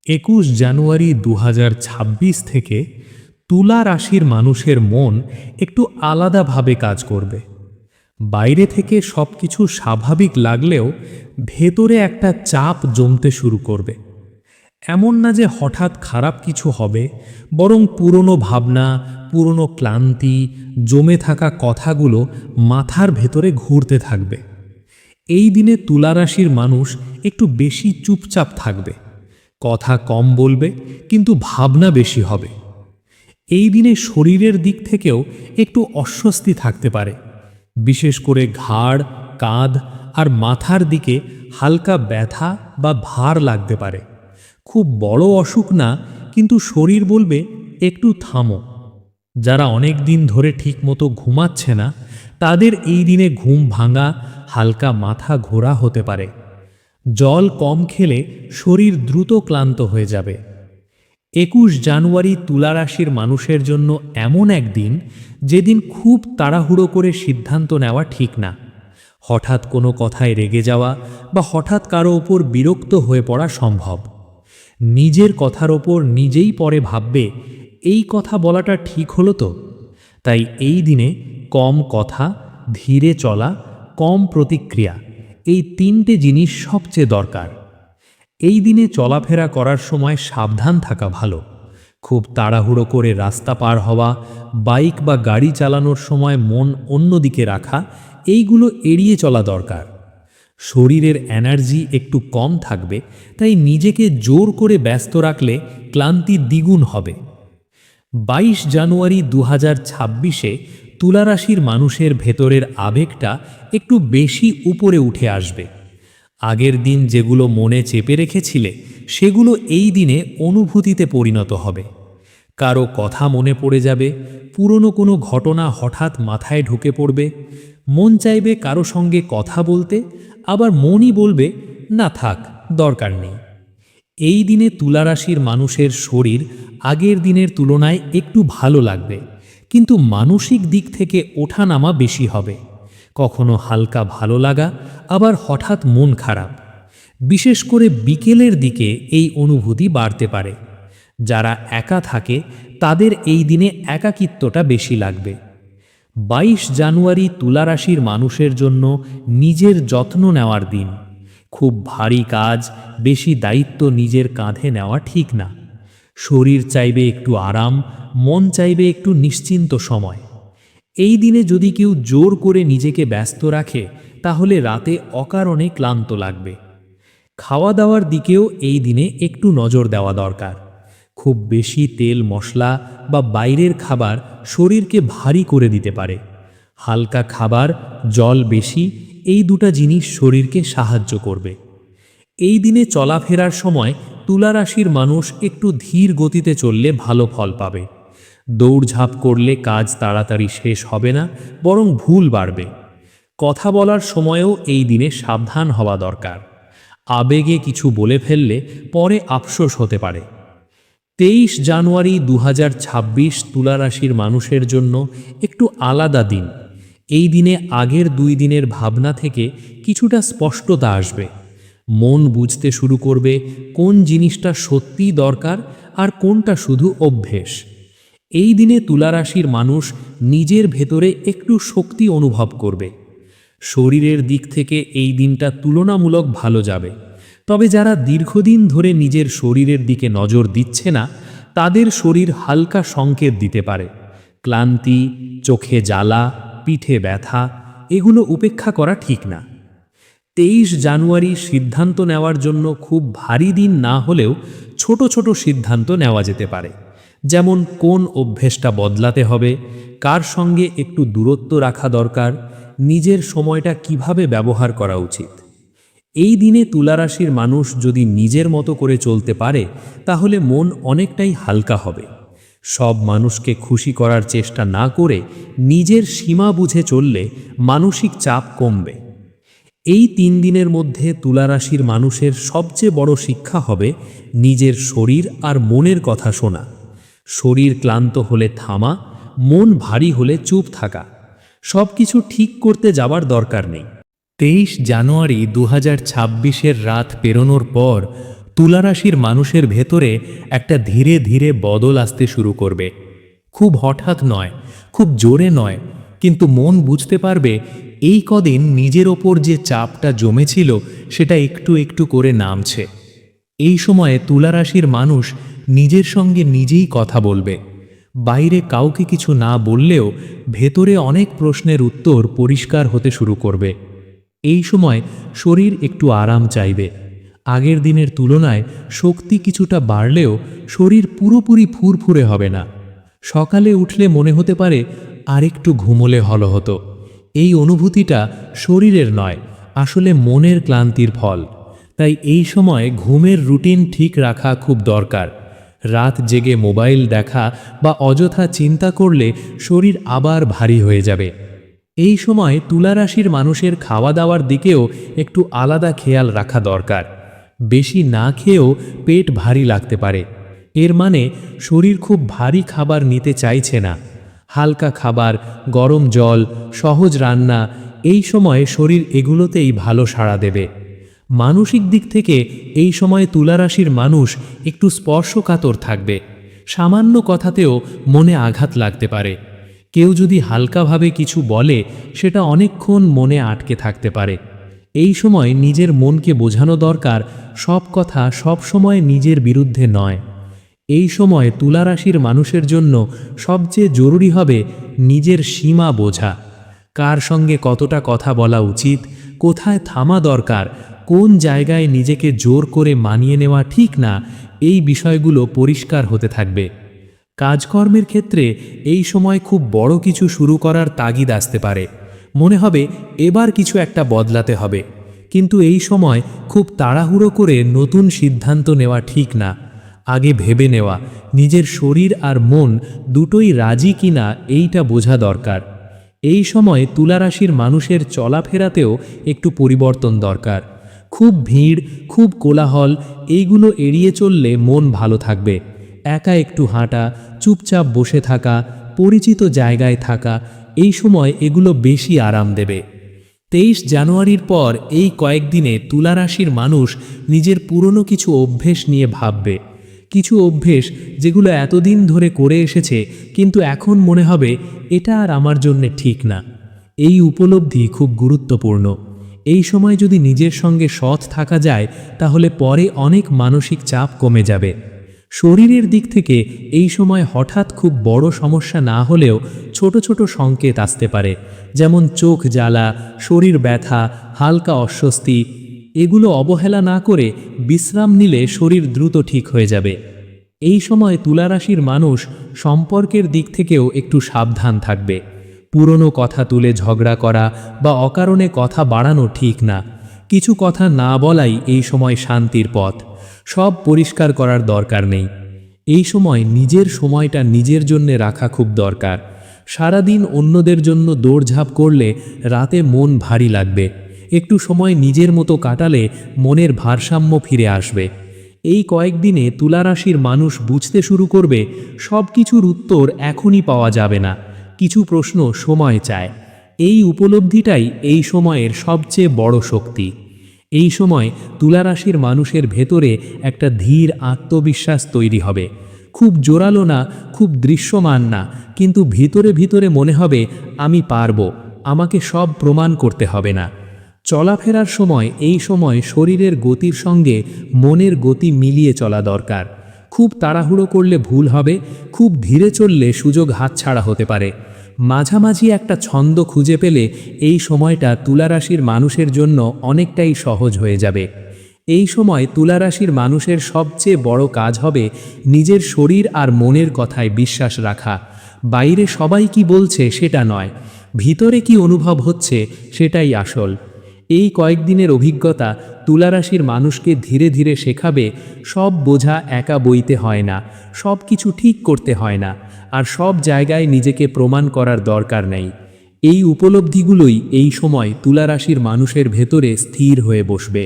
21 জানুয়ারি 2026 থেকে তুলা রাশির মানুষের মন একটু আলাদাভাবে কাজ করবে। বাইরে থেকে সবকিছু স্বাভাবিক লাগলেও ভেতরে একটা চাপ জমতে শুরু করবে। এমন না যে হঠাৎ খারাপ কিছু হবে, বরং পুরনো ভাবনা, পুরনো ক্লান্তি, জমে থাকা কথাগুলো মাথার ভেতরে ঘুরতে থাকবে। এই দিনে তুলা রাশির মানুষ একটু বেশি চুপচাপ থাকবে, কথা কম বলবে, কিন্তু ভাবনা বেশি হবে। এই দিনে শরীরের দিক থেকেও একটু অস্বস্তি থাকতে পারে, বিশেষ করে ঘাড়, কাঁধ আর মাথার দিকে হালকা ব্যথা বা ভার লাগতে পারে। খুব বড় অসুখ না, কিন্তু শরীর বলবে একটু থামো। যারা অনেক দিন ধরে ঠিকমতো ঘুমাচ্ছে না, তাদের এই দিনে ঘুম ভাঙা, হালকা মাথা ঘোরা হতে পারে। জল কম খেলে শরীর দ্রুত ক্লান্ত হয়ে যাবে। 21 জানুয়ারি তুলা রাশির মানুষের জন্য এমন একদিন যেদিন খুব তাড়াহুড়ো করে সিদ্ধান্ত নেওয়া ঠিক না। হঠাৎ কোনো কথায় রেগে যাওয়া বা হঠাৎ কারো ওপর বিরক্ত হয়ে পড়া সম্ভব। নিজের কথার ওপর নিজেই পরে ভাববে, এই কথা বলাটা ঠিক হলো তো। তাই এই দিনে কম কথা, ধীরে চলা, কম প্রতিক্রিয়া, এই তিনটে জিনিস সবচেয়ে দরকার। এই দিনে চলাফেরা করার সময় সাবধান থাকা ভালো। খুব তাড়াহুড়ো করে রাস্তা পার হওয়া, বাইক বা গাড়ি চালানোর সময় মন অন্যদিকে রাখা, এইগুলো এড়িয়ে চলা দরকার। শরীরের এনার্জি একটু কম থাকবে, তাই নিজেকে জোর করে ব্যস্ত রাখলে ক্লান্তি দ্বিগুণ হবে। 22 জানুয়ারি 2026-এ তুলা রাশির মানুষের ভেতরের আবেগটা একটু বেশি উপরে উঠে আসবে। আগের দিন যেগুলো মনে চেপে রেখেছিলে, সেগুলো এই দিনে অনুভূতিতে পরিণত হবে। কারো কথা মনে পড়ে যাবে, পুরনো কোনো ঘটনা হঠাৎ মাথায় ঢুকে পড়বে। মন চাইবে কারো সঙ্গে কথা বলতে, আবার মনই বলবে না থাক, দরকার নেই। এই দিনে তুলা রাশির মানুষের শরীর আগের দিনের তুলনায় একটু ভালো লাগবে, কিন্তু মানসিক দিক থেকে ওঠানামা বেশি হবে। কখনো হালকা ভালো লাগা, আবার হঠাৎ মন খারাপ। বিশেষ করে বিকেলের দিকে এই অনুভূতি বাড়তে পারে। যারা একা থাকে তাদের এই দিনে একাকিত্বটা বেশি লাগবে। 22 জানুয়ারি তুলা রাশির মানুষের জন্য নিজের যত্ন নেওয়ার দিন। খুব ভারী কাজ, বেশি দায়িত্ব নিজের কাঁধে নেওয়া ঠিক না। শরীর চাইবে একটু আরাম, মন চাইবে একটু নিশ্চিন্ত সময়। এই দিনে যদি কেউ জোর করে নিজেকে ব্যস্ত রাখে, তাহলে রাতে অকারণে ক্লান্ত লাগবে। খাওয়া দাওয়ার দিকেও এই দিনে একটু নজর দেওয়া দরকার। খুব বেশি তেল মশলা বা বাইরের খাবার শরীরকে ভারী করে দিতে পারে। হালকা খাবার, জল বেশি, এই দুটা জিনিস শরীরকে সাহায্য করবে। এই দিনে চলাফেরার সময় তুলা রাশির মানুষ একটু ধীর গতিতে চললে ভালো ফল পাবে। দৌড়ঝাঁপ করলে কাজ তাড়াতাড়ি শেষ হবে না, বরং ভুল বাড়বে। কথা বলার সময়ও এই দিনে সাবধান হওয়া দরকার। আবেগে কিছু বলে ফেললে পরে আফসোস হতে পারে। 23 জানুয়ারি 2026 তুলা রাশির মানুষের জন্য একটু আলাদা দিন। এই দিনে আগের 2 দিনের ভাবনা থেকে কিছুটা স্পষ্টতা আসবে। মন বুঝতে শুরু করবে কোন জিনিসটা সত্যিই দরকার আর কোনটা শুধু অভ্যেস। এই দিনে তুলা রাশির মানুষ নিজের ভেতরে একটু শক্তি অনুভব করবে। শরীরের দিক থেকে এই দিনটা তুলনামূলক ভালো যাবে। তবে যারা দীর্ঘদিন ধরে নিজের শরীরের দিকে নজর দিচ্ছে না, তাদের শরীর হালকা সংকেত দিতে পারে। ক্লান্তি, চোখে জ্বালা, পিঠে ব্যথা, এগুলো উপেক্ষা করা ঠিক না। 23 জানুয়ারি সিদ্ধান্ত নেওয়ার জন্য খুব ভারী দিন না হলেও ছোট ছোট সিদ্ধান্ত নেওয়া যেতে পারে। যেমন কোন অভ্যেসটা বদলাতে হবে, কার সঙ্গে একটু দূরত্ব রাখা দরকার, নিজের সময়টা কিভাবে ব্যবহার করা উচিত। এই দিনে তুলা রাশির মানুষ যদি নিজের মতো করে চলতে পারে, তাহলে মন অনেকটাই হালকা হবে। সব মানুষকে খুশি করার চেষ্টা না করে নিজের সীমা বুঝে চললে মানসিক চাপ কমবে। এই 3 দিনের মধ্যে তুলা রাশির মানুষের সবচেয়ে বড় শিক্ষা হবে নিজের শরীর আর মনের কথা শোনা। শরীর ক্লান্ত হলে থামা, মন ভারী হলে চুপ থাকা। সব কিছু ঠিক করতে যাবার দরকার নেই। 23 জানুয়ারি 2026-এর রাত পেরোনোর পর তুলা রাশির মানুষের ভেতরে একটা ধীরে ধীরে বদল আসতে শুরু করবে। খুব হঠাৎ নয়, খুব জোরে নয়, কিন্তু মন বুঝতে পারবে এই কদিন নিজের ওপর যে চাপটা জমেছিল সেটা একটু একটু করে নামছে। এই সময়ে তুলা রাশির মানুষ নিজের সঙ্গে নিজেই কথা বলবে। বাইরে কাউকে কিছু না বললেও ভেতরে অনেক প্রশ্নের উত্তর পরিষ্কার হতে শুরু করবে। এই সময় শরীর একটু আরাম চাইবে। আগের দিনের তুলনায় শক্তি কিছুটা বাড়লেও শরীর পুরোপুরি ফুরফুরে হবে না। সকালে উঠলে মনে হতে পারে আরেকটু ঘুমোলে ভালো হতো। এই অনুভূতিটা শরীরের নয়, আসলে মনের ক্লান্তির ফল। তাই এই সময় ঘুমের রুটিন ঠিক রাখা খুব দরকার। রাত জেগে মোবাইল দেখা বা অযথা চিন্তা করলে শরীর আবার ভারী হয়ে যাবে। এই সময় তুলা রাশির মানুষের খাওয়া দাওয়ার দিকেও একটু আলাদা খেয়াল রাখা দরকার। বেশি না খেয়েও পেট ভারী লাগতে পারে। এর মানে শরীর খুব ভারী খাবার নিতে চাইছে না। হালকা খাবার, গরম জল, সহজ রান্না, এই সময় শরীর এগুলোতেই ভালো সাড়া দেবে। মানসিক দিক থেকে এই সময় তুলা রাশির মানুষ একটু স্পর্শকাতর থাকবে। সামান্য কথাতেও মনে আঘাত লাগতে পারে। কেউ যদি হালকাভাবে কিছু বলে সেটা অনেকক্ষণ মনে আটকে থাকতে পারে। এই সময় নিজের মনকে বোঝানো দরকার, সব কথা সব সময় নিজের বিরুদ্ধে নয়। এই সময় তুলা রাশির মানুষের জন্য সবচেয়ে জরুরি হবে নিজের সীমা বোঝা। কার সঙ্গে কতটা কথা বলা উচিত, কোথায় থামা দরকার, কোন জায়গায় নিজেকে জোর করে মানিয়ে নেওয়া ঠিক না, এই বিষয়গুলো পরিষ্কার হতে থাকবে। কাজকর্মের ক্ষেত্রে এই সময় খুব বড় কিছু শুরু করার তাগিদ আসতে পারে। মনে হবে এবার কিছু একটা বদলাতে হবে, কিন্তু এই সময় খুব তাড়াহুড়ো করে নতুন সিদ্ধান্ত নেওয়া ঠিক না। আগে ভেবে নেওয়া, নিজের শরীর আর মন দুটোই রাজি কিনা এইটা বোঝা দরকার। এই সময় তুলা রাশির মানুষের চলাফেরাতেও একটু পরিবর্তন দরকার। খুব ভিড়, খুব কোলাহল, এইগুলো এড়িয়ে চললে মন ভালো থাকবে। একা একটু হাঁটা, চুপচাপ বসে থাকা, পরিচিত জায়গায় থাকা, এই সময় এগুলো বেশি আরাম দেবে। 23 জানুয়ারির পর এই কয়েকদিনে তুলা রাশির মানুষ নিজের পুরনো কিছু অভ্যেস নিয়ে ভাববে। কিছু অভ্যেস যেগুলো এতদিন ধরে করে এসেছে, কিন্তু এখন মনে হবে এটা আর আমার জন্যে ঠিক না। এই উপলব্ধি খুব গুরুত্বপূর্ণ। এই সময় যদি নিজের সঙ্গে সৎ থাকা যায় তাহলে পরে অনেক মানসিক চাপ কমে যাবে। শরীরের দিক থেকে এই সময় হঠাৎ খুব বড় সমস্যা না হলেও ছোট ছোট সংকেত আসতে পারে, যেমন চোখ জ্বালা, শরীর ব্যথা, হালকা অস্বস্তি। এগুলো অবহেলা না করে বিশ্রাম নিলে শরীর দ্রুত ঠিক হয়ে যাবে। এই সময় তুলা রাশির মানুষ সম্পর্কের দিক থেকেও একটু সাবধান থাকবে। পুরনো কথা তুলে ঝগড়া করা বা অকারণে কথা বাড়ানো ঠিক না। কিছু কথা না বলাই এই সময় শান্তির পথ। সব পরিষ্কার করার দরকার নেই। এই সময় নিজের সময়টা নিজের জন্য রাখা খুব দরকার। সারাদিন অন্যদের জন্য দৌড়ঝাঁপ করলে রাতে মন ভারী লাগবে। একটু সময় নিজের মতো কাটালে মনের ভারসাম্য ফিরে আসবে। এই কয়েকদিনে তুলা রাশির মানুষ বুঝতে শুরু করবে সব কিছুর উত্তর এখনই পাওয়া যাবে না, কিছু প্রশ্ন সময় চায়। এই উপলব্ধিটাই এই সময়ের সবচেয়ে বড় শক্তি। এই সময় তুলা রাশির মানুষের ভেতরে একটা ধীর আত্মবিশ্বাস তৈরি হবে। খুব জোরালো না, খুব দৃশ্যমান না, কিন্তু ভিতরে ভিতরে মনে হবে আমি পারবো, আমাকে সব প্রমাণ করতে হবে না। চলাফেরার সময় এই সময় শরীরের গতির সঙ্গে মনের গতি মিলিয়ে চলা দরকার। খুব তাড়াহুড়ো করলে ভুল হবে, খুব ধীরে চললে সুযোগ হাতছাড়া হতে পারে। মাঝামাঝি একটা ছন্দ খুঁজে পেলে এই সময়টা তুলা রাশির মানুষের জন্য অনেকটাই সহজ হয়ে যাবে। এই সময় তুলা রাশির মানুষের সবচেয়ে বড় কাজ হবে নিজের শরীর আর মনের কথায় বিশ্বাস রাখা। বাইরে সবাই কি বলছে সেটা নয়, ভিতরে কি অনুভব হচ্ছে সেটাই আসল। এই কয়েকদিনের অভিজ্ঞতা তুলা রাশির মানুষকে ধীরে ধীরে শেখাবে সব বোঝা একা বইতে হয় না, সব কিছু ঠিক করতে হয় না, আর সব জায়গায় নিজেকে প্রমাণ করার দরকার নেই। এই উপলব্ধিগুলোই এই সময় তুলা রাশির মানুষের ভেতরে স্থির হয়ে বসবে।